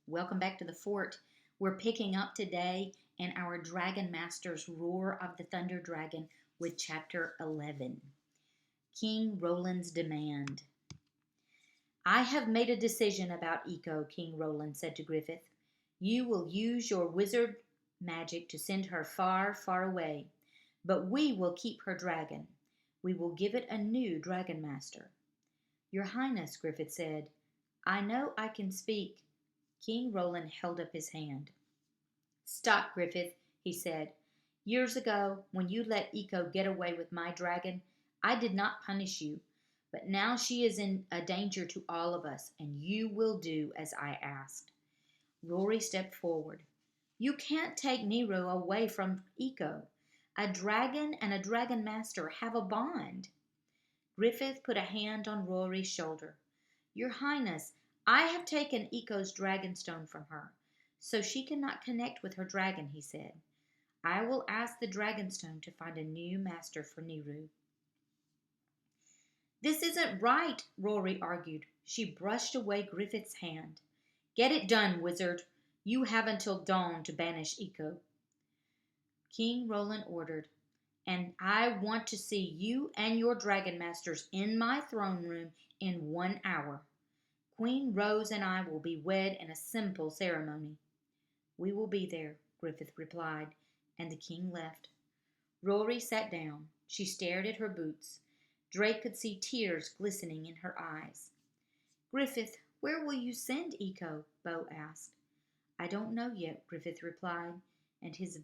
Welcome back to the fort. We're picking up today in our Dragon Master's Roar of the Thunder Dragon with Chapter 11. King Roland's Demand. I have made a decision about Eco, King Roland said to Griffith. You will use your wizard magic to send her far, far away, but we will keep her dragon. We will give it a new Dragon Master. Your Highness, Griffith said, I know I can speak. King Roland held up his hand. Stop, Griffith, he said. Years ago, when you let Eco get away with my dragon, I did not punish you, but now she is in a danger to all of us, and you will do as I asked. Rory stepped forward. You can't take Nero away from Eco. A dragon and a dragon master have a bond. Griffith put a hand on Rory's shoulder. Your Highness, I have taken Eco's dragonstone from her, so she cannot connect with her dragon, he said. I will ask the dragonstone to find a new master for Nero. This isn't right, Rory argued. She brushed away Griffith's hand. Get it done, wizard. You have until dawn to banish Eco. King Roland ordered, and I want to see you and your dragon masters in my throne room in 1 hour. Queen Rose and I will be wed in a simple ceremony. We will be there, Griffith replied, and the king left. Rory sat down. She stared at her boots. Drake could see tears glistening in her eyes. Griffith, where will you send Eco? Bo asked. I don't know yet, Griffith replied, and his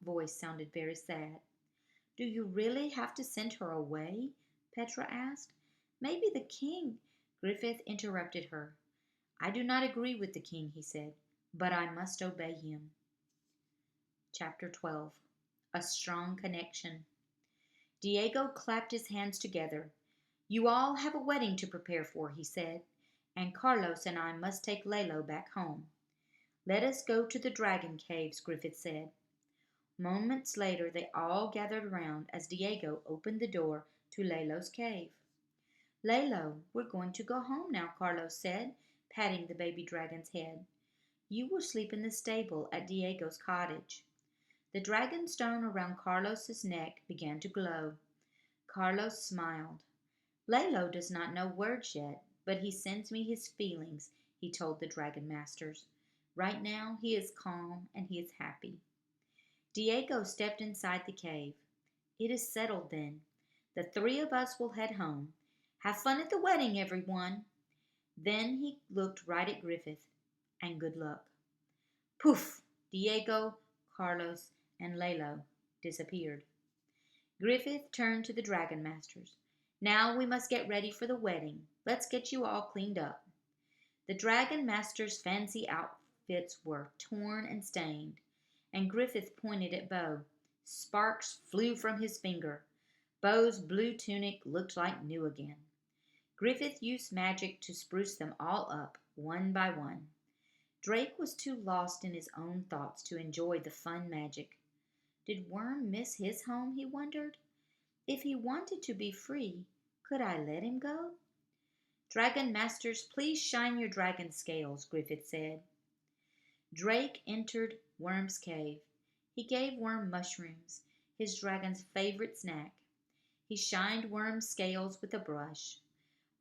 voice sounded very sad. Do you really have to send her away? Petra asked. Maybe the king... Griffith interrupted her. I do not agree with the king, he said, but I must obey him. Chapter 12. A Strong Connection. Diego clapped his hands together. You all have a wedding to prepare for, he said, and Carlos and I must take Lalo back home. Let us go to the dragon caves, Griffith said. Moments later they all gathered around as Diego opened the door to Lalo's cave. Lalo, we're going to go home now, Carlos said, patting the baby dragon's head. You will sleep in the stable at Diego's cottage. The dragon stone around Carlos's neck began to glow. Carlos smiled. Lalo does not know words yet, but he sends me his feelings, he told the dragon masters. Right now he is calm and he is happy. Diego stepped inside the cave. It is settled then. The 3 of us will head home. Have fun at the wedding, everyone. Then he looked right at Griffith. And good luck. Poof! Diego, Carlos, and Lalo disappeared. Griffith turned to the dragon masters. Now we must get ready for the wedding. Let's get you all cleaned up. The dragon masters' fancy outfits were torn and stained, and Griffith pointed at Bo. Sparks flew from his finger. Bo's blue tunic looked like new again. Griffith used magic to spruce them all up, one by one. Drake was too lost in his own thoughts to enjoy the fun magic. Did Worm miss his home, he wondered? If he wanted to be free, could I let him go? Dragon Masters, please shine your dragon scales, Griffith said. Drake entered Worm's cave. He gave Worm mushrooms, his dragon's favorite snack. He shined Worm's scales with a brush.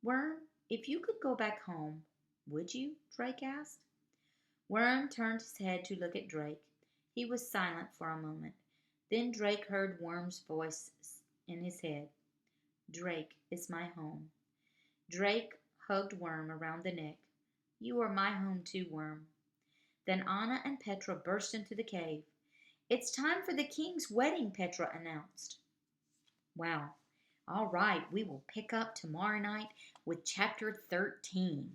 Worm, if you could go back home, would you? Drake asked. Worm turned his head to look at Drake. He was silent for a moment. Then Drake heard Worm's voice in his head. Drake is my home. Drake hugged Worm around the neck. You are my home too, Worm. Then Anna and Petra burst into the cave. It's time for the king's wedding, Petra announced. Wow. All right, we will pick up tomorrow night with Chapter 13.